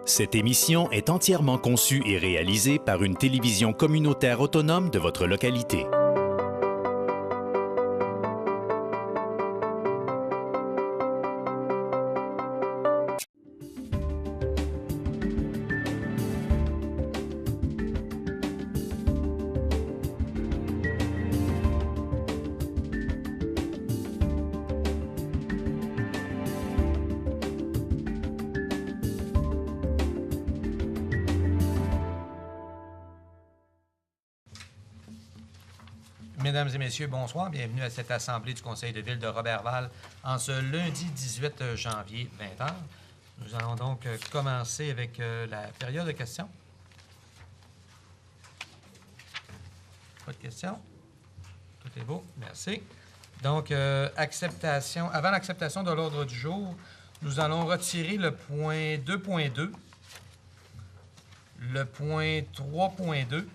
Cette émission est entièrement conçue et réalisée par une télévision communautaire autonome de votre localité. Mesdames et messieurs, bonsoir. Bienvenue à cette assemblée du Conseil de ville de Roberval en ce lundi 18 janvier, 20h. Nous allons donc commencer avec la période de questions. Pas de questions? Tout est beau. Merci. Donc, avant l'acceptation de l'ordre du jour, nous allons retirer le point 2.2, le point 3.2,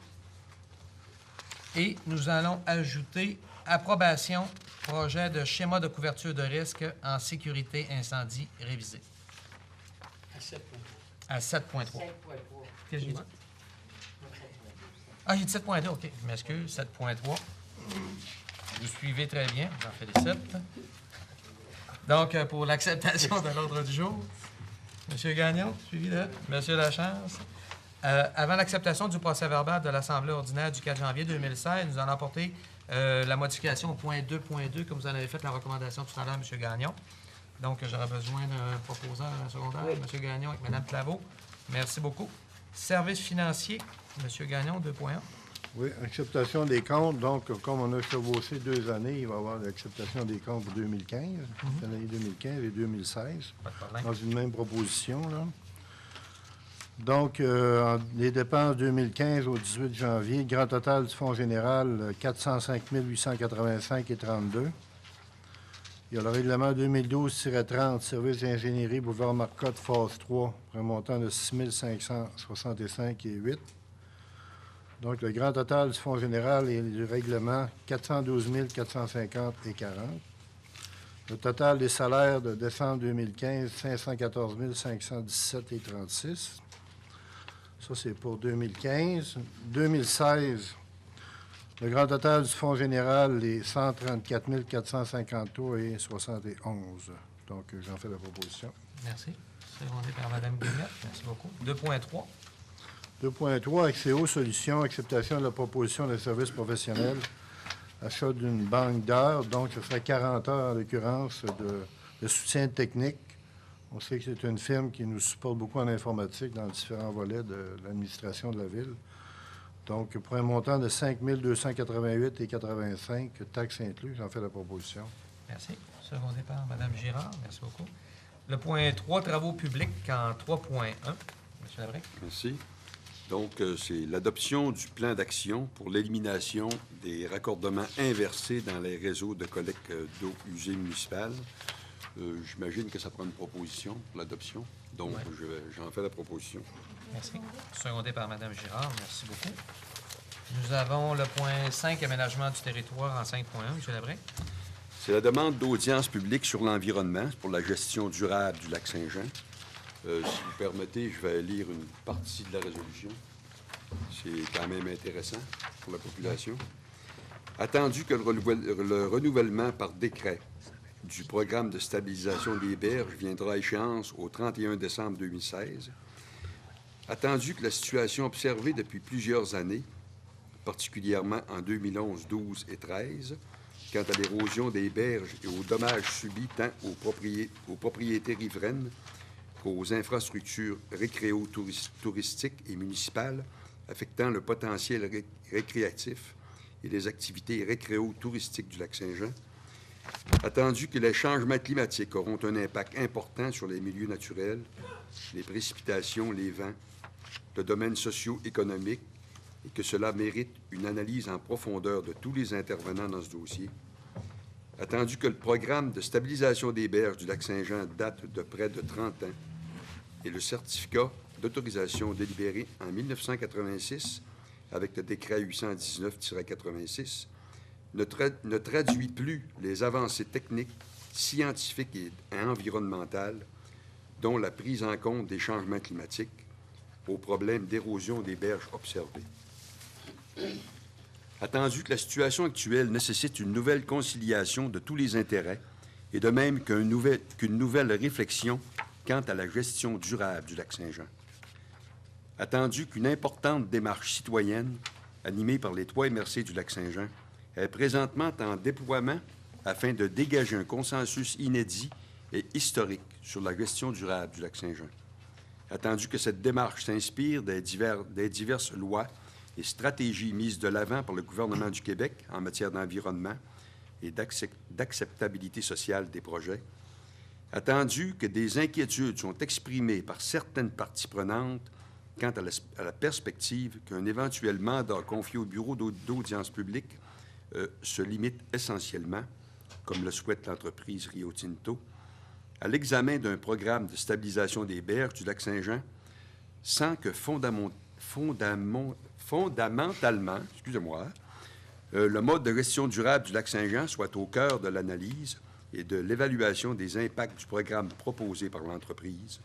et nous allons ajouter approbation projet de schéma de couverture de risque en sécurité incendie révisé. À 7.3. À 7.3. 7.3. Qu'est-ce que j'ai dit? Ah, j'ai dit 7.2, OK. Je m'excuse, 7.3. Vous suivez très bien, j'en félicite. Donc, pour l'acceptation de l'ordre du jour, M. Gagnon, suivi de M. Lachance. Avant l'acceptation du procès-verbal de l'Assemblée ordinaire du 4 janvier 2016, nous allons apporter la modification au point 2.2, comme vous en avez fait la recommandation tout à l'heure, M. Gagnon. Donc, j'aurais besoin d'un proposeur secondaire, oui. M. Gagnon avec Mme Claveau. Merci beaucoup. Services financiers, M. Gagnon, 2.1. Oui, acceptation des comptes. Donc, comme on a chevauché 2 années, il va y avoir l'acceptation des comptes pour 2015, l'année 2015 et 2016, Pas de problème. dans une même proposition, là. Donc, les dépenses 2015 au 18 janvier, grand total du Fonds général, 405 885,32. Il y a le règlement 2012-30, service d'ingénierie, boulevard Marcotte, phase 3, pour un montant de 6 565,8. Donc, le grand total du Fonds général et du règlement, 412 450,40. Le total des salaires de décembre 2015, 514 517,36. Ça, c'est pour 2015. 2016, le grand total du Fonds général est 134 453,71. Donc, j'en fais la proposition. Merci. Secondé par Mme Guillemette. Merci beaucoup. 2.3. 2.3, Axéo Solutions, acceptation de la proposition de service professionnel, achat d'une banque d'heures. Donc, ce serait 40 heures, en l'occurrence, de soutien technique. On sait que c'est une firme qui nous supporte beaucoup en informatique dans différents volets de l'administration de la ville. Donc, pour un montant de 5 288,85, taxes incluses, j'en fais la proposition. Merci. Secondé par Mme Girard. Merci beaucoup. Le point 3, travaux publics en 3.1. M. Labrec. Merci. Donc, c'est l'adoption du plan d'action pour l'élimination des raccordements inversés dans les réseaux de collecte d'eau usée municipale. J'imagine que ça prend une proposition pour l'adoption. Donc, oui. J'en fais la proposition. Merci. Secondé par Mme Girard. Merci beaucoup. Nous avons le point 5, aménagement du territoire en 5.1. M. Labrec. C'est la demande d'audience publique sur l'environnement pour la gestion durable du lac Saint-Jean. Si vous permettez, je vais lire une partie de la résolution. C'est quand même intéressant pour la population. Attendu que le renouvellement par décret du programme de stabilisation des berges viendra à échéance au 31 décembre 2016. Attendu que la situation observée depuis plusieurs années, particulièrement en 2011, 12 et 13, quant à l'érosion des berges et aux dommages subis tant aux propriétés riveraines qu'aux infrastructures récréo-touristiques et municipales affectant le potentiel récréatif et les activités récréo-touristiques du lac Saint-Jean. Attendu que les changements climatiques auront un impact important sur les milieux naturels, les précipitations, les vents, le domaine socio-économique, et que cela mérite une analyse en profondeur de tous les intervenants dans ce dossier. Attendu que le programme de stabilisation des berges du lac Saint-Jean date de près de 30 ans et le certificat d'autorisation délibéré en 1986 avec le décret 819-86 ne traduit plus les avancées techniques, scientifiques et environnementales, dont la prise en compte des changements climatiques, aux problèmes d'érosion des berges observés. Attendu que la situation actuelle nécessite une nouvelle conciliation de tous les intérêts et de même qu'une nouvelle réflexion quant à la gestion durable du lac Saint-Jean. Attendu qu'une importante démarche citoyenne, animée par les 3 MRC du lac Saint-Jean, est présentement en déploiement afin de dégager un consensus inédit et historique sur la gestion durable du lac Saint-Jean. Attendu que cette démarche s'inspire des diverses lois et stratégies mises de l'avant par le gouvernement du Québec en matière d'environnement et d'acceptabilité sociale des projets. Attendu que des inquiétudes sont exprimées par certaines parties prenantes quant à la perspective qu'un éventuel mandat confié au Bureau d'audience publique se limite essentiellement, comme le souhaite l'entreprise Rio Tinto, à l'examen d'un programme de stabilisation des berges du lac Saint-Jean sans que fondamentalement, le mode de gestion durable du lac Saint-Jean soit au cœur de l'analyse et de l'évaluation des impacts du programme proposé par l'entreprise,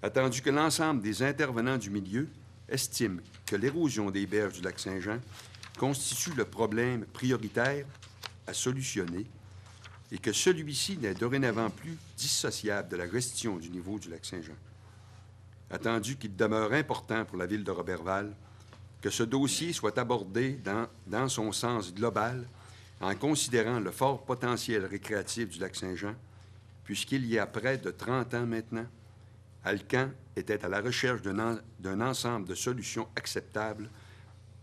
attendu que l'ensemble des intervenants du milieu estiment que l'érosion des berges du lac Saint-Jean constitue le problème prioritaire à solutionner et que celui-ci n'est dorénavant plus dissociable de la gestion du niveau du lac Saint-Jean. Attendu qu'il demeure important pour la ville de Roberval que ce dossier soit abordé dans son sens global en considérant le fort potentiel récréatif du lac Saint-Jean, puisqu'il y a près de 30 ans maintenant, Alcan était à la recherche d'un ensemble de solutions acceptables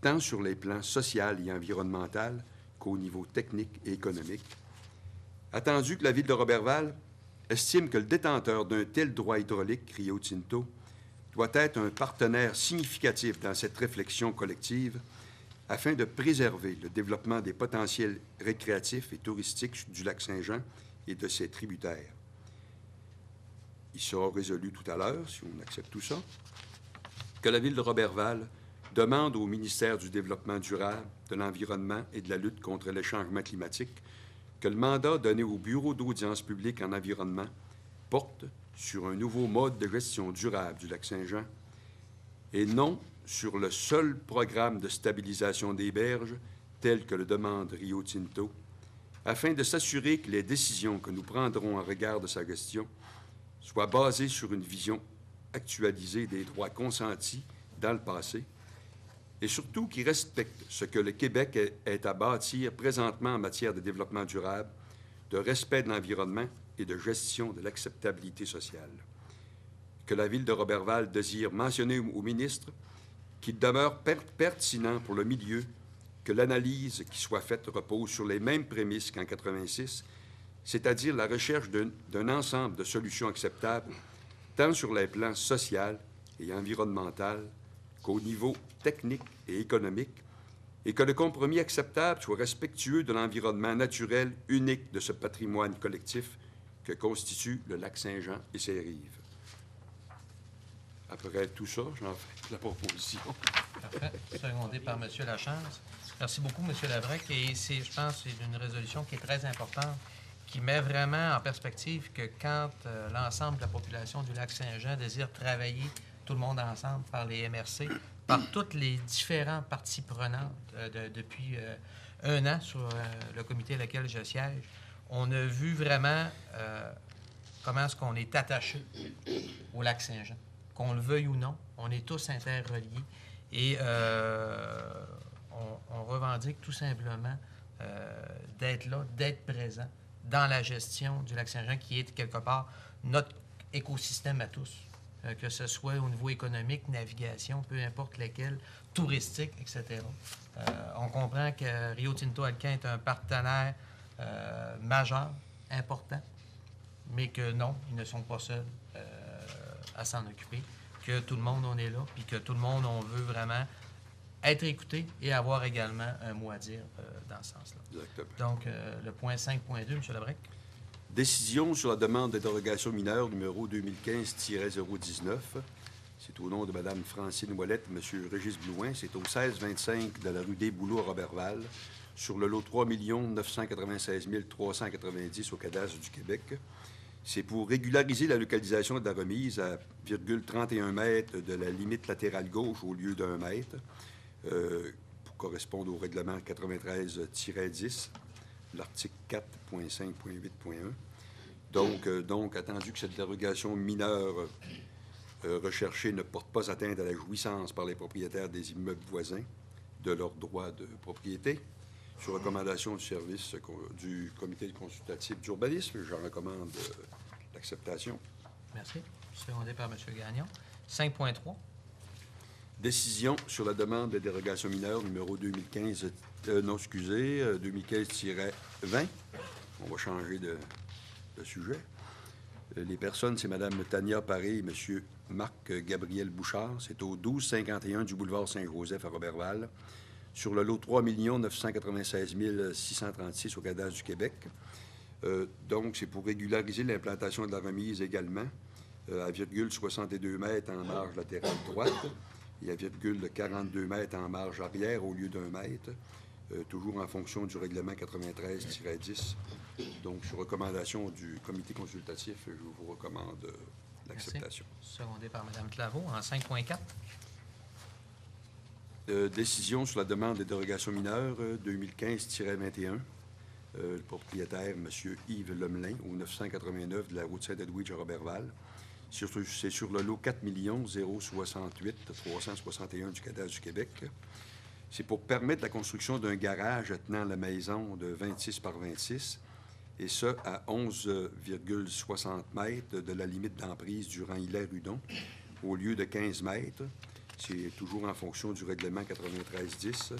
tant sur les plans social et environnemental qu'au niveau technique et économique. Attendu que la ville de Roberval estime que le détenteur d'un tel droit hydraulique, Rio Tinto, doit être un partenaire significatif dans cette réflexion collective afin de préserver le développement des potentiels récréatifs et touristiques du lac Saint-Jean et de ses tributaires. Il sera résolu tout à l'heure, si on accepte tout ça, que la ville de Roberval demande au ministère du Développement durable, de l'Environnement et de la lutte contre les changements climatiques que le mandat donné au Bureau d'audience publique en environnement porte sur un nouveau mode de gestion durable du lac Saint-Jean et non sur le seul programme de stabilisation des berges tel que le demande Rio Tinto, afin de s'assurer que les décisions que nous prendrons en regard de sa gestion soient basées sur une vision actualisée des droits consentis dans le passé et surtout qui respectent ce que le Québec est à bâtir présentement en matière de développement durable, de respect de l'environnement et de gestion de l'acceptabilité sociale. Que la ville de Roberval désire mentionner au ministre qu'il demeure pertinent pour le milieu que l'analyse qui soit faite repose sur les mêmes prémices qu'en 86, c'est-à-dire la recherche d'un ensemble de solutions acceptables, tant sur les plans social et environnemental qu'au niveau technique et économique, et que le compromis acceptable soit respectueux de l'environnement naturel unique de ce patrimoine collectif que constitue le lac Saint-Jean et ses rives. Après tout ça, j'en fais la proposition. Parfait. Secondé par M. Lachance. Merci beaucoup, M. Lavrec. Et je pense que c'est une résolution qui est très importante, qui met vraiment en perspective que quand l'ensemble de la population du lac Saint-Jean désire travailler tout le monde ensemble par les MRC, par toutes les différentes parties prenantes depuis un an sur le comité auquel je siège, on a vu vraiment comment est-ce qu'on est attaché au lac Saint-Jean. Qu'on le veuille ou non, on est tous interreliés et on revendique tout simplement d'être là, d'être présent dans la gestion du lac Saint-Jean qui est quelque part notre écosystème à tous. Que ce soit au niveau économique, navigation, peu importe lequel, touristique, etc. On comprend que Rio Tinto Alcan est un partenaire majeur, important, mais que non, ils ne sont pas seuls à s'en occuper, que tout le monde, on est là, puis que tout le monde, on veut vraiment être écouté et avoir également un mot à dire dans ce sens-là. Exactement. Donc, le point 5.2, M. Labrec. Décision sur la demande de dérogation mineure numéro 2015-019. C'est au nom de Mme Francine Ouellette, M. Régis Blouin. C'est au 1625 de la rue des Bouleaux à Roberval, sur le lot 3 996 390 au cadastre du Québec. C'est pour régulariser la localisation de la remise à 0,31 mètres de la limite latérale gauche au lieu d'1 mètre, pour correspondre au règlement 93-10, l'article 4.5.8.1. Donc, attendu que cette dérogation mineure recherchée ne porte pas atteinte à la jouissance par les propriétaires des immeubles voisins de leurs droits de propriété, sur recommandation du service du comité consultatif d'urbanisme, j'en recommande l'acceptation. Merci. Secondé par M. Gagnon. 5.3. Décision sur la demande de dérogation mineure numéro 2015-20. On va changer de sujet. Les personnes, c'est Mme Tania Paré et M. Marc-Gabriel Bouchard. C'est au 1251 du boulevard Saint-Joseph à Roberval, sur le lot 3 996 636 au cadastre du Québec. Donc, c'est pour régulariser l'implantation de la remise également à 0,62 mètres en marge latérale droite et à 0,42 mètres en marge arrière au lieu d'1 mètre, toujours en fonction du règlement 93-10. Donc, sur recommandation du comité consultatif, je vous recommande l'acceptation. Secondé par Mme Claveau en 5.4. Décision sur la demande de dérogation mineure 2015-21. Le propriétaire, M. Yves Lemelin, au 989 de la route Saint-Edwidge à Roberval. C'est sur le lot 4 068 361 du cadastre du Québec. C'est pour permettre la construction d'un garage attenant la maison de 26 par 26, et ce, à 11,60 mètres de la limite d'emprise du rang Hilaire-Hudon, au lieu de 15 mètres. C'est toujours en fonction du règlement 93-10.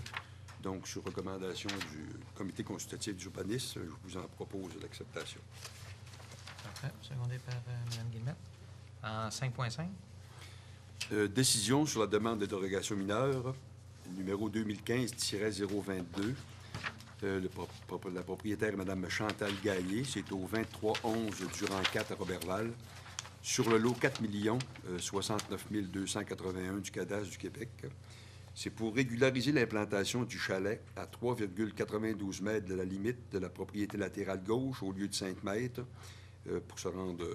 Donc, sur recommandation du comité consultatif d'urbanisme, je vous en propose l'acceptation. Parfait. Secondé par Mme Guillemette. En 5.5. Décision sur la demande de dérogation mineure, numéro 2015-022. La propriétaire, Mme Chantal Gaillé, c'est au 2311 du rang 4 à Roberval, sur le lot 4 69 281 du cadastre du Québec. C'est pour régulariser l'implantation du chalet à 3,92 mètres de la limite de la propriété latérale gauche au lieu de 5 mètres, pour se rendre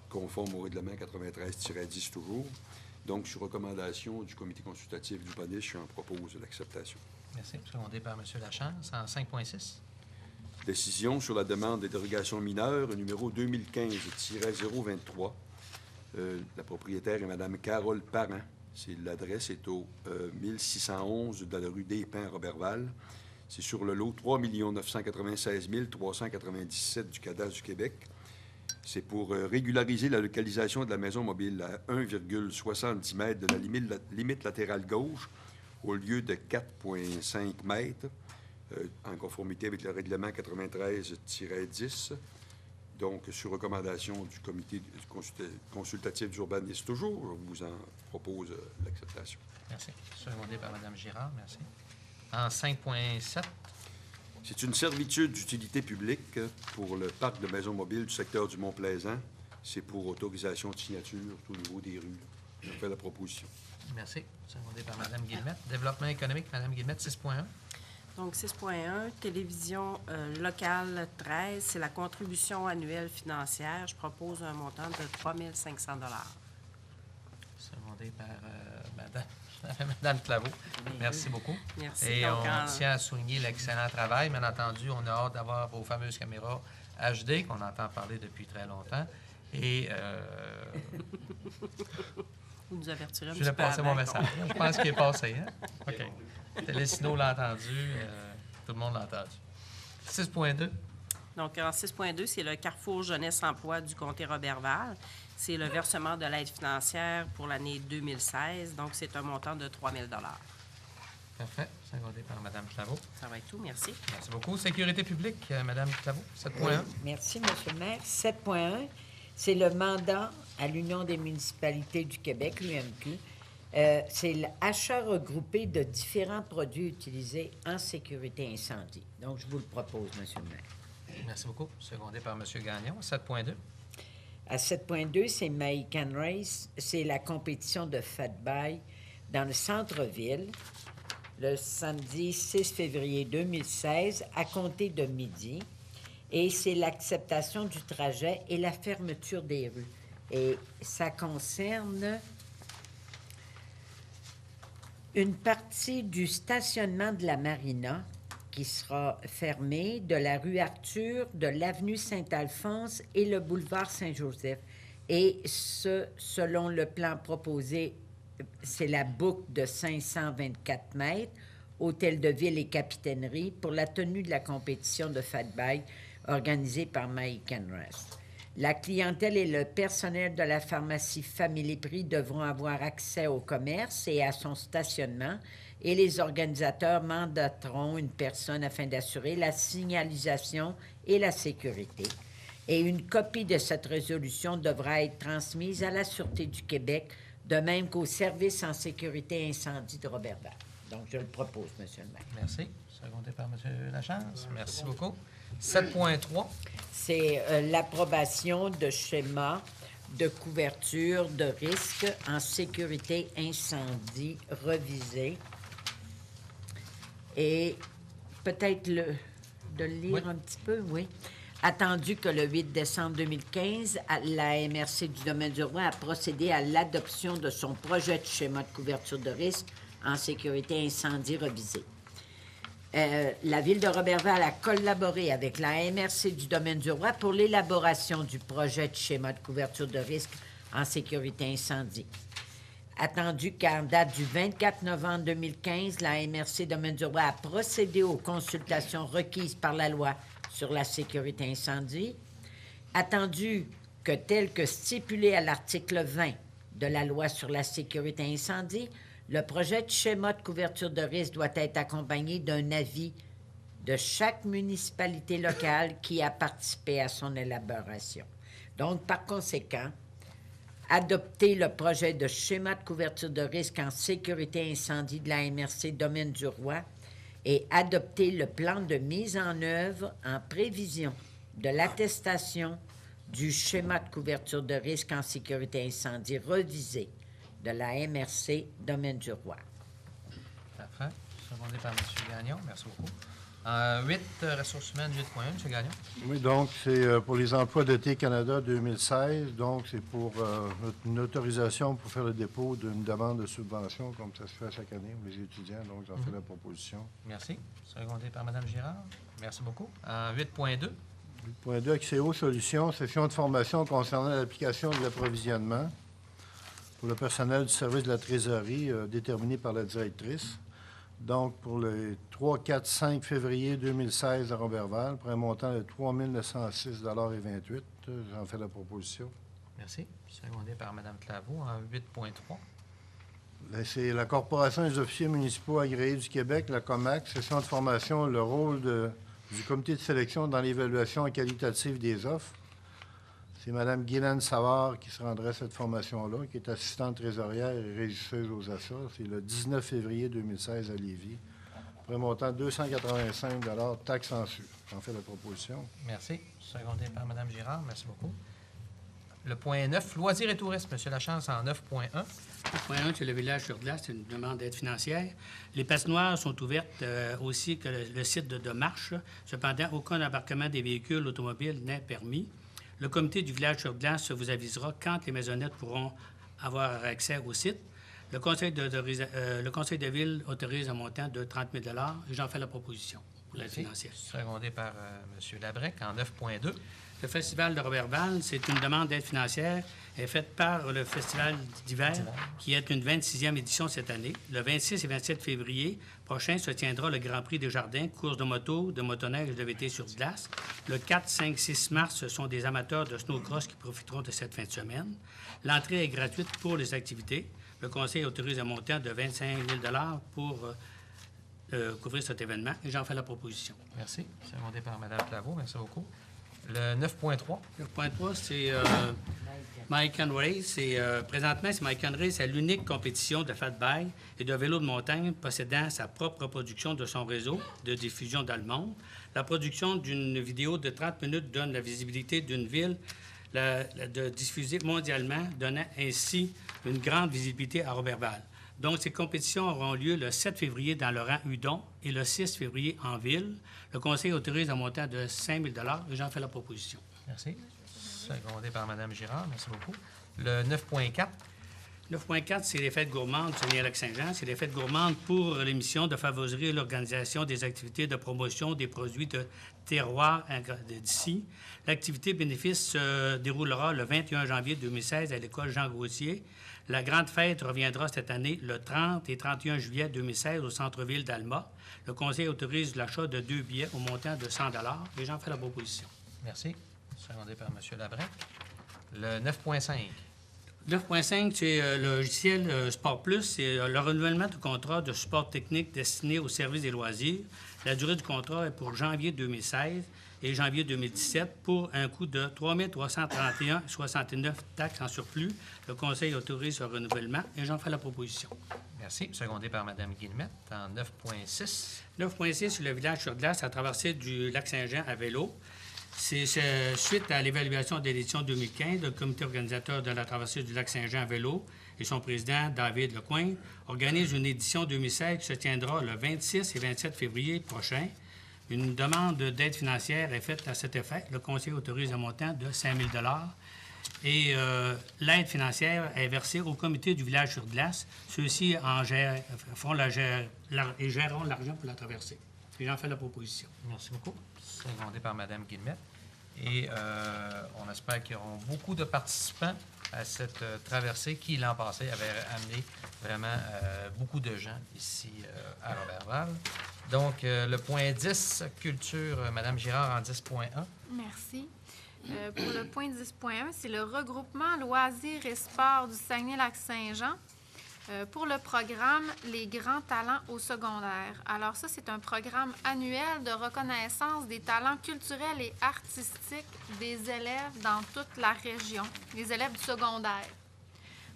conforme au règlement 93-10 toujours. Donc, sur recommandation du comité consultatif du PANIS, j'en propose l'acceptation. Merci. Secondé par M. Lachance en 5.6. Décision sur la demande de dérogation mineure numéro 2015-023. La propriétaire est Mme Carole Parent. L'adresse est au 1611 de la rue des Pins à Roberval. C'est sur le lot 3 996 397 du cadastre du Québec. C'est pour régulariser la localisation de la maison mobile à 1,70 mètres de la limite latérale gauche au lieu de 4,5 mètres, en conformité avec le règlement 93-10. Donc, sur recommandation du comité consultatif d'urbanisme, toujours, je vous en propose l'acceptation. Merci. Secondé par Mme Girard. Merci. En 5.7. C'est une servitude d'utilité publique pour le parc de maisons mobiles du secteur du Mont-Plaisant. C'est pour autorisation de signature au niveau des rues. Je fais la proposition. Merci. Secondé par Mme Guillemette. Développement économique, Mme Guillemette, 6.1. Donc, 6.1, télévision locale 13, c'est la contribution annuelle financière. Je propose un montant de 3 500 $. Secondé par Mme Claveau. Merci beaucoup. Merci. Et donc, on tient à souligner l'excellent travail. Bien entendu, on a hâte d'avoir vos fameuses caméras HD qu'on entend parler depuis très longtemps. Et vous nous avertirez un je petit vais peu passer mon avant, message. Je pense qu'il est passé. Hein? OK. Télésino l'a entendu. Tout le monde l'a entendu. 6.2. Donc, en 6.2, c'est le Carrefour Jeunesse-Emploi du comté Roberval. C'est le versement de l'aide financière pour l'année 2016. Donc, c'est un montant de 3 000 $. Parfait. Secondé par Mme Claveau. Ça va être tout. Merci. Merci beaucoup. Sécurité publique, Mme Claveau, 7.1. Oui, merci, M. le maire. 7.1, c'est le mandat à l'Union des municipalités du Québec, l'UMQ. C'est l'achat regroupé de différents produits utilisés en sécurité incendie. Donc, je vous le propose, M. le maire. Merci beaucoup. Secondé par M. Gagnon, 7.2. À 7.2, c'est Maïcan Race. C'est la compétition de Fat Bike dans le centre-ville, le samedi 6 février 2016, à compter de midi. Et c'est l'acceptation du trajet et la fermeture des rues. Et ça concerne une partie du stationnement de la marina qui sera fermée, de la rue Arthur, de l'avenue Saint-Alphonse et le boulevard Saint-Joseph. Et ce, selon le plan proposé, c'est la boucle de 524 mètres, hôtel de ville et capitainerie, pour la tenue de la compétition de Fat Bike organisée par Mike and Rest. La clientèle et le personnel de la pharmacie Family Prix devront avoir accès au commerce et à son stationnement, et les organisateurs mandateront une personne afin d'assurer la signalisation et la sécurité. Et une copie de cette résolution devra être transmise à la Sûreté du Québec, de même qu'au Service en sécurité incendie de Roberval. Donc, je le propose, M. le maire. Merci. Secondé par M. Lachance. Merci beaucoup. 7.3. C'est l'approbation de schémas de couverture de risque en sécurité incendie revisé. Et peut-être de le lire Oui. un petit peu, oui. Attendu que le 8 décembre 2015, la MRC du domaine du Roi a procédé à l'adoption de son projet de schéma de couverture de risque en sécurité incendie revisé. La Ville de Roberval a collaboré avec la MRC du domaine du Roi pour l'élaboration du projet de schéma de couverture de risque en sécurité incendie. Attendu qu'en date du 24 novembre 2015, la MRC domaine du Roi a procédé aux consultations requises par la loi sur la sécurité incendie. Attendu que, tel que stipulé à l'article 20 de la loi sur la sécurité incendie, le projet de schéma de couverture de risque doit être accompagné d'un avis de chaque municipalité locale qui a participé à son élaboration. Donc, par conséquent, adopter le projet de schéma de couverture de risque en sécurité incendie de la MRC Domaine du Roi et adopter le plan de mise en œuvre en prévision de l'attestation du schéma de couverture de risque en sécurité incendie revisé de la MRC Domaine du Roi. Parfait. Secondé par M. Gagnon. Merci beaucoup. 8, ressources humaines, 8.1, M. Gagnon. Oui, donc c'est pour les emplois d'été Canada 2016. Donc, c'est pour une autorisation pour faire le dépôt d'une demande de subvention, comme ça se fait chaque année pour les étudiants. Donc, j'en fais la proposition. Merci. Secondé par Mme Girard. Merci beaucoup. 8.2. 8.2, Accéo Solutions, session de formation concernant l'application de l'approvisionnement pour le personnel du service de la trésorerie déterminé par la directrice. Donc, pour le 3, 4, 5 février 2016 à Roberval, pour un montant de 3 906,28 $. J'en fais la proposition. Merci. Secondé par Mme Claveau en 8.3. Là, c'est la Corporation des officiers municipaux agréés du Québec, la COMAC, session de formation, le rôle du comité de sélection dans l'évaluation qualitative des offres. C'est Mme Guylaine Savard qui se rendrait à cette formation-là, qui est assistante trésorière et régisseuse aux achats. C'est le 19 février 2016 à Lévis, pour un montant de 285 $, taxes en su. J'en fais la proposition. Merci. Secondé par Mme Girard. Merci beaucoup. Le point 9, loisirs et tourisme. M. Lachance en 9.1. Point 1, c'est le village sur glace, c'est une demande d'aide financière. Les patinoires sont ouvertes aussi que le site de marche. Cependant, aucun embarquement des véhicules automobiles n'est permis. Le comité du village sur glace vous avisera quand les maisonnettes pourront avoir accès au site. Le conseil de ville autorise un montant de 30 000 $ et j'en fais la proposition pour l'aide financière. Secondé par M. Labrec en 9.2. Le Festival de Roberval, c'est une demande d'aide financière faite par le Festival d'hiver, qui est une 26e édition cette année. Le 26 et 27 février prochain se tiendra le Grand Prix des Jardins, course de moto, de motoneige et de VT sur glace. Le 4, 5, 6 mars, ce sont des amateurs de snowcross qui profiteront de cette fin de semaine. L'entrée est gratuite pour les activités. Le conseil autorise un montant de 25 000 $ pour couvrir cet événement et j'en fais la proposition. Merci. Secondé par Mme Claveau. Merci beaucoup. Le 9.3. Le point 3, c'est Mike and Race. Présentement, c'est Mike and Race, c'est l'unique compétition de fat bike et de vélo de montagne possédant sa propre production de son réseau de diffusion dans le monde. La production d'une vidéo de 30 minutes donne la visibilité d'une ville de diffuser mondialement, donnant ainsi une grande visibilité à Roberval. Donc, ces compétitions auront lieu le 7 février dans le rang Hudon et le 6 février en ville. Le Conseil autorise un montant de 5 000 et j'en fais la proposition. Merci. Secondé par Mme Girard. Merci beaucoup. Le 9.4. 9.4, c'est les fêtes gourmandes du Saguenay-Lac-Saint-Jean. C'est les fêtes gourmandes pour l'émission de favoriser l'organisation des activités de promotion des produits de terroir d'ici. L'activité bénéfice se déroulera le 21 janvier 2016 à l'école Jean-Gaultier. La grande fête reviendra cette année le 30 et 31 juillet 2016 au centre-ville d'Alma. Le Conseil autorise l'achat de 2 billets au montant de 100 et j'en fais la proposition. Merci. Secondé par M. Labrec. Le 9.5. 9.5, c'est le logiciel Sport Plus. C'est le renouvellement de contrat de support technique destiné au service des loisirs. La durée du contrat est pour janvier 2016 et janvier 2017 pour un coût de 3 331,69 taxes en surplus. Le Conseil autorise ce renouvellement et j'en fais la proposition. Merci. Secondé par Mme Guillemette en 9.6. 9.6, c'est le village sur glace à traversée du lac Saint-Jean à vélo. C'est suite à l'évaluation de l'édition 2015, le comité organisateur de la traversée du lac Saint-Jean à vélo et son président, David Lecoing, organise une édition 2016 qui se tiendra le 26 et 27 février prochain. Une demande d'aide financière est faite à cet effet. Le Conseil autorise un montant de 5 000 et l'aide financière est versée au comité du village sur glace. Ceux-ci géreront l'argent pour la traversée. Et j'en fais la proposition. Merci beaucoup. Secondé par Mme Guillemette. Et on espère qu'il y aura beaucoup de participants à cette traversée qui, l'an passé, avait amené vraiment beaucoup de gens ici à Roberval. Donc, le point 10, culture, Mme Girard en 10.1. Merci. Pour le point 10.1, c'est le regroupement loisirs et sports du Saguenay-Lac-Saint-Jean pour le programme Les grands talents au secondaire. Alors ça, c'est un programme annuel de reconnaissance des talents culturels et artistiques des élèves dans toute la région, les élèves du secondaire,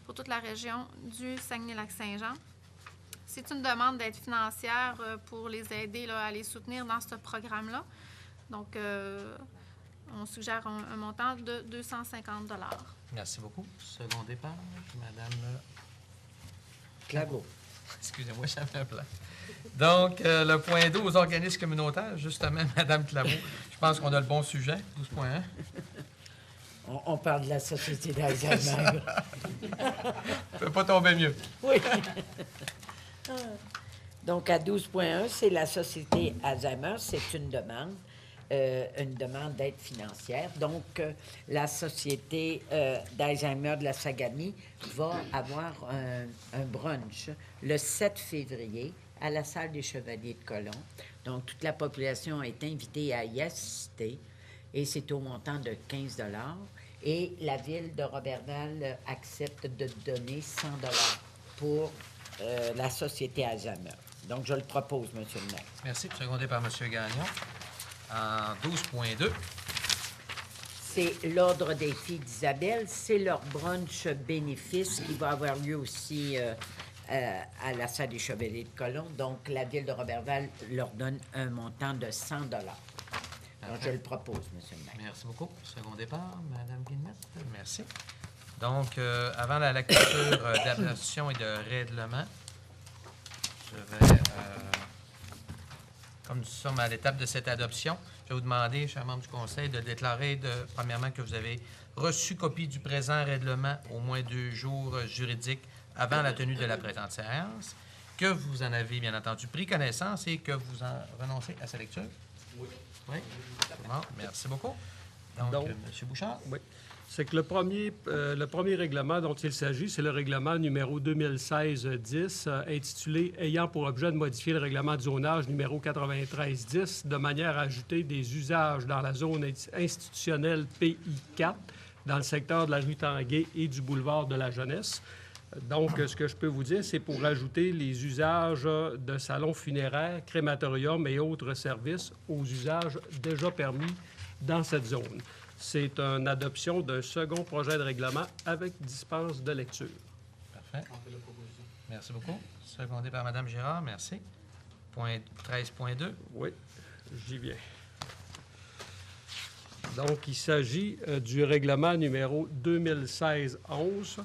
pour toute la région du Saguenay-Lac-Saint-Jean. C'est une demande d'aide financière pour les aider là, à les soutenir dans ce programme-là. Donc, on suggère un montant de 250 $. Merci beaucoup. Secondé par Mme Claveau. Excusez-moi, j'avais un plan. Donc, le point 12, organismes communautaires, justement, Mme Claveau. Je pense qu'on a le bon sujet, 12.1. On parle de la Société d'Alzheimer. Ça ne peut pas tomber mieux. Oui. Donc, à 12.1, c'est la Société Alzheimer. C'est une demande d'aide financière. Donc, la Société d'Alzheimer de la Saganie va avoir un brunch le 7 février à la salle des Chevaliers de Colomb. Donc, toute la population est invitée à y assister et c'est au montant de 15 $. Et la ville de Roberval accepte de donner 100 $ pour la Société Alzheimer. Donc, je le propose, M. le maire. Merci. Secondé par M. Gagnon. En 12.2. C'est l'Ordre des filles d'Isabelle. C'est leur brunch bénéfice qui va avoir lieu aussi à la salle des Chevaliers de Colomb. Donc, la ville de Roberval leur donne un montant de 100 $. Donc, je le propose, M. le maire. Merci beaucoup. Secondé par Mme Guillemette. Merci. Donc, avant la lecture d'adoption et de règlement, je vais... Comme nous sommes à l'étape de cette adoption, je vais vous demander, chers membres du Conseil, de déclarer, premièrement, que vous avez reçu copie du présent règlement au moins 2 jours juridiques avant la tenue de la présente séance, que vous en avez, bien entendu, pris connaissance et que vous en renoncez à sa lecture. Oui. Oui? Bon, merci beaucoup. Donc M. Bouchard. Oui. C'est que le premier règlement dont il s'agit, c'est le règlement numéro 2016-10, intitulé « Ayant pour objet de modifier le règlement de zonage numéro 93-10 de manière à ajouter des usages dans la zone institutionnelle PI4 dans le secteur de la rue Tanguay et du boulevard de la Jeunesse ». Donc, ce que je peux vous dire, c'est pour ajouter les usages de salons funéraires, crématorium et autres services aux usages déjà permis dans cette zone. C'est une adoption d'un second projet de règlement avec dispense de lecture. Parfait. Merci beaucoup. Secondé par Mme Girard, merci. Point 13.2. Oui, j'y viens. Donc, il s'agit du règlement numéro 2016-11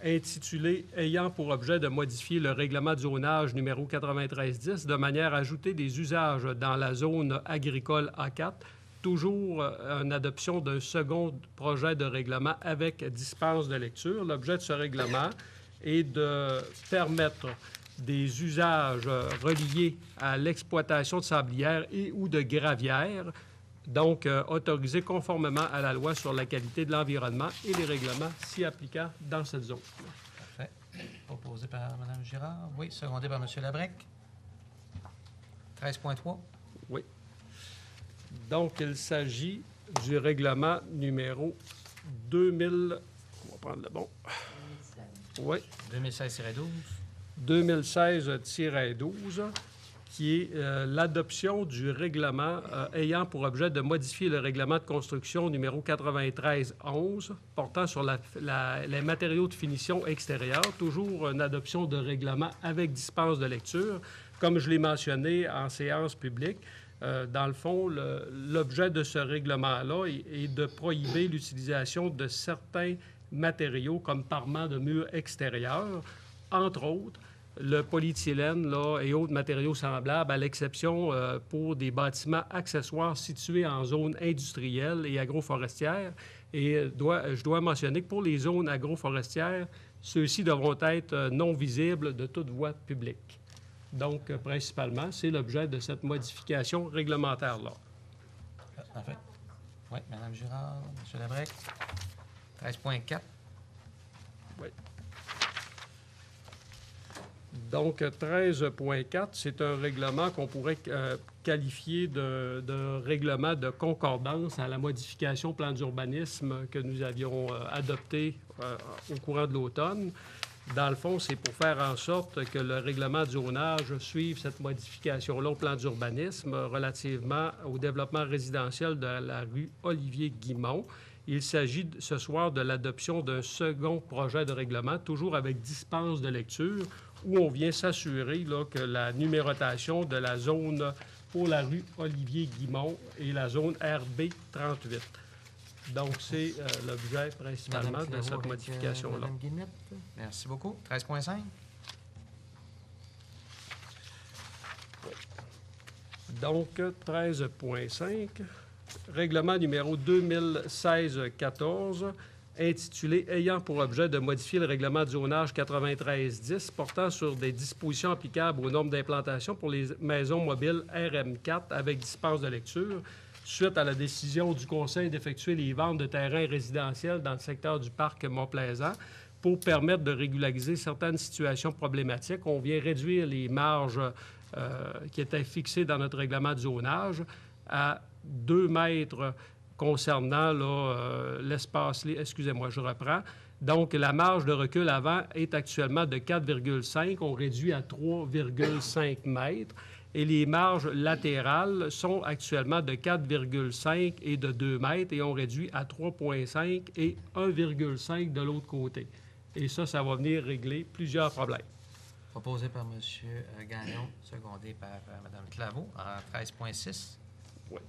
intitulé « Ayant pour objet de modifier le règlement de zonage numéro 9310 de manière à ajouter des usages dans la zone agricole A4 », toujours en adoption d'un second projet de règlement avec dispense de lecture. L'objet de ce règlement est de permettre des usages reliés à l'exploitation de sablières et ou de gravières, donc autorisés conformément à la loi sur la qualité de l'environnement et les règlements s'y appliquant dans cette zone. Parfait. Proposé par Mme Girard. Oui, secondé par M. Labrec. 13.3. Oui. Donc, il s'agit du règlement numéro 2000... On va prendre le bon. Oui. 2016-12. 2016-12, qui est l'adoption du règlement ayant pour objet de modifier le règlement de construction numéro 9311 portant sur les matériaux de finition extérieure. Toujours une adoption de règlement avec dispense de lecture. Comme je l'ai mentionné en séance publique, dans le fond, l'objet de ce règlement-là est de prohiber l'utilisation de certains matériaux comme parements de murs extérieurs, entre autres le polyéthylène là, et autres matériaux semblables, à l'exception pour des bâtiments accessoires situés en zone industrielle et agroforestière. Et je dois mentionner que pour les zones agroforestières, ceux-ci devront être non visibles de toute voie publique. Donc, principalement, c'est l'objet de cette modification réglementaire-là. Parfait. Oui, Mme Girard, M. Labrec. 13.4. Oui. Donc, 13.4, c'est un règlement qu'on pourrait qualifier de règlement de concordance à la modification plan d'urbanisme que nous avions adopté au courant de l'automne. Dans le fond, c'est pour faire en sorte que le règlement de zonage suive cette modification-là au plan d'urbanisme relativement au développement résidentiel de la rue Olivier-Guimont. Il s'agit ce soir de l'adoption d'un second projet de règlement, toujours avec dispense de lecture, où on vient s'assurer là, que la numérotation de la zone pour la rue Olivier-Guimont est la zone RB 38. Donc, c'est l'objet principalement de cette modification-là. Merci beaucoup. 13.5. Donc, 13.5, règlement numéro 2016-14, intitulé « Ayant pour objet de modifier le règlement de zonage 9310 portant sur des dispositions applicables aux normes d'implantation pour les maisons mobiles RM4 avec dispense de lecture » suite à la décision du Conseil d'effectuer les ventes de terrains résidentiels dans le secteur du parc Mont-Plaisant pour permettre de régulariser certaines situations problématiques. On vient réduire les marges qui étaient fixées dans notre règlement de zonage à 2 mètres concernant l'espace... Excusez-moi, je reprends. Donc, la marge de recul avant est actuellement de 4,5. On réduit à 3,5 mètres. Et les marges latérales sont actuellement de 4,5 et de 2 mètres et on réduit à 3,5 et 1,5 de l'autre côté. Et ça va venir régler plusieurs problèmes. Proposé par M. Gagnon, secondé par Mme Claveau, en 13.6. Oui.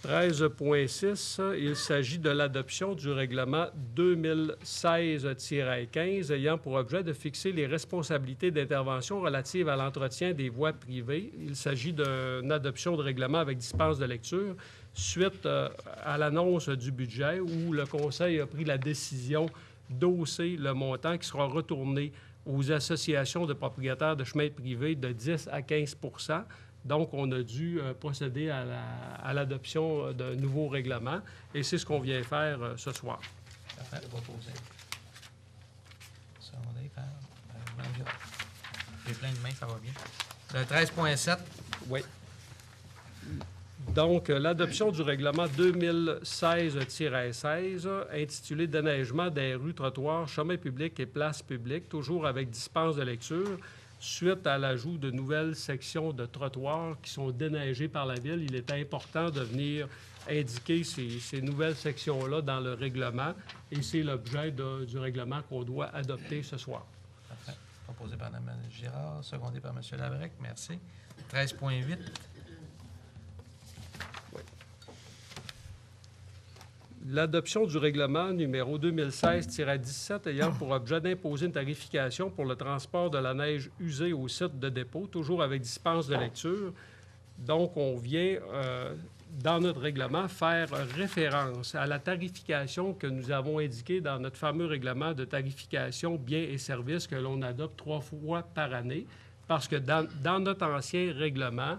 13.6, il s'agit de l'adoption du règlement 2016-15 ayant pour objet de fixer les responsabilités d'intervention relatives à l'entretien des voies privées. Il s'agit d'une adoption de règlement avec dispense de lecture suite à l'annonce du budget où le Conseil a pris la décision d'hausser le montant qui sera retourné aux associations de propriétaires de chemins privés de 10 à 15 %. Donc, on a dû procéder à l'adoption d'un nouveau règlement et c'est ce qu'on vient faire ce soir. Parfait, proposé. Secondé par Mme Girard. J'ai plein de mains, ça va bien. Le 13.7. Oui. Donc, l'adoption du règlement 2016-16, intitulé « Déneigement des rues, trottoirs, chemins publics et places publiques », toujours avec dispense de lecture, suite à l'ajout de nouvelles sections de trottoirs qui sont déneigées par la Ville. Il est important de venir indiquer ces nouvelles sections-là dans le règlement et c'est l'objet du règlement qu'on doit adopter ce soir. Parfait. Proposé par Mme Girard, secondé par M. Labrec. Merci. 13.8. L'adoption du règlement numéro 2016-17 ayant pour objet d'imposer une tarification pour le transport de la neige usée au site de dépôt, toujours avec dispense de lecture. Donc, on vient, dans notre règlement, faire référence à la tarification que nous avons indiquée dans notre fameux règlement de tarification biens et services que l'on adopte 3 fois par année, parce que dans notre ancien règlement,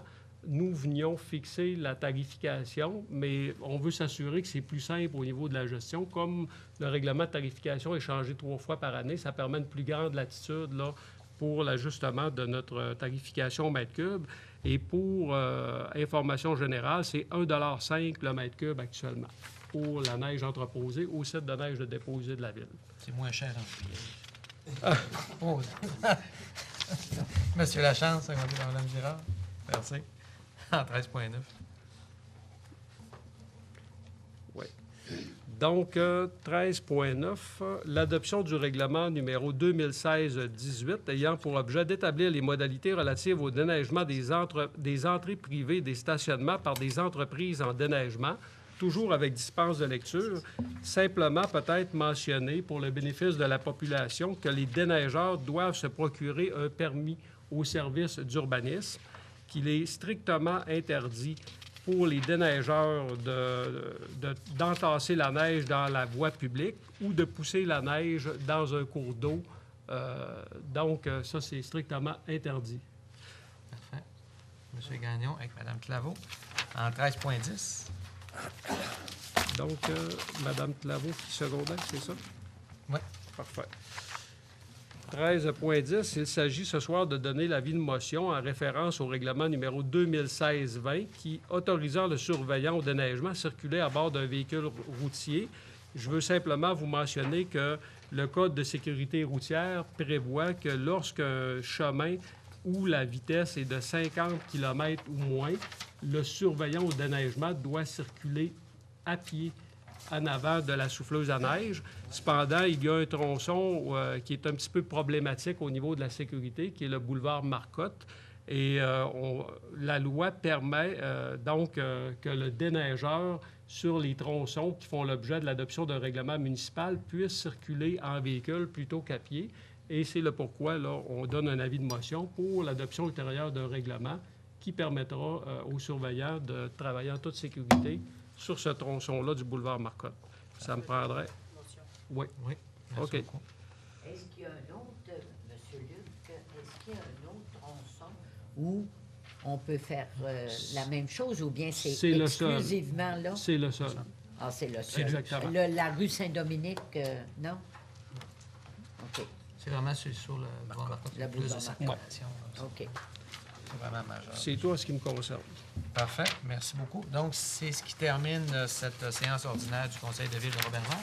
nous venions fixer la tarification, mais on veut s'assurer que c'est plus simple au niveau de la gestion. Comme le règlement de tarification est changé 3 fois par année, ça permet une plus grande latitude là, pour l'ajustement de notre tarification au mètre cube. Et pour information générale, c'est 1,5 $ le mètre cube actuellement pour la neige entreposée au site de neige de déposé de la ville. C'est moins cher en juillet. Oh. Monsieur Lachance, secondé par Mme Girard. Merci. En 13,9. Oui. Donc, 13,9, l'adoption du règlement numéro 2016-18 ayant pour objet d'établir les modalités relatives au déneigement des entrées privées des stationnements par des entreprises en déneigement, toujours avec dispense de lecture. Simplement peut-être mentionner pour le bénéfice de la population que les déneigeurs doivent se procurer un permis au service d'urbanisme, qu'il est strictement interdit pour les déneigeurs d'entasser la neige dans la voie publique ou de pousser la neige dans un cours d'eau. Donc, ça, c'est strictement interdit. Parfait. M. Gagnon avec Mme Claveau en 13,10. Donc, Mme Claveau qui secondait, c'est ça? Oui. Parfait. 13,10, il s'agit ce soir de donner l'avis de motion en référence au règlement numéro 2016-20 qui, autorisant le surveillant au déneigement, circuler à bord d'un véhicule routier. Je veux simplement vous mentionner que le Code de sécurité routière prévoit que lorsqu'un chemin où la vitesse est de 50 km ou moins, le surveillant au déneigement doit circuler à pied en avant de la souffleuse à neige. Cependant, il y a un tronçon qui est un petit peu problématique au niveau de la sécurité, qui est le boulevard Marcotte. Et la loi permet donc que le déneigeur sur les tronçons qui font l'objet de l'adoption d'un règlement municipal puisse circuler en véhicule plutôt qu'à pied. Et c'est le pourquoi là, on donne un avis de motion pour l'adoption ultérieure d'un règlement qui permettra aux surveillants de travailler en toute sécurité sur ce tronçon-là du boulevard Marcotte. Ça me prendrait... Oui. Oui. OK. Beaucoup. Est-ce qu'il y a un autre, M. Luc, est-ce qu'il y a un autre tronçon où on peut faire la même chose ou bien c'est le seul. exclusivement là? C'est le seul. Ah, c'est le seul. Exactement. La rue Saint-Dominique, non? OK. C'est vraiment sur le boulevard Marcotte. Le Plus de boulevard circulation. OK. C'est vraiment majeur. C'est tout en ce qui me concerne. Parfait. Merci beaucoup. Donc, c'est ce qui termine cette séance ordinaire du Conseil de ville de Roberval.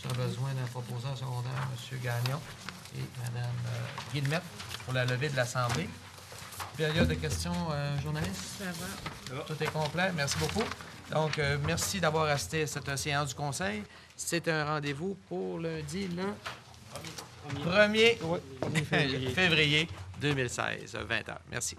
J'aurais besoin d'un proposeur secondaire, M. Gagnon et Mme Guillemette, pour la levée de l'Assemblée. Période de questions, journalistes? Ça va. Tout est complet. Merci beaucoup. Donc, merci d'avoir assisté à cette séance du Conseil. C'est un rendez-vous pour lundi, le 1er février 2016, 20h. Merci.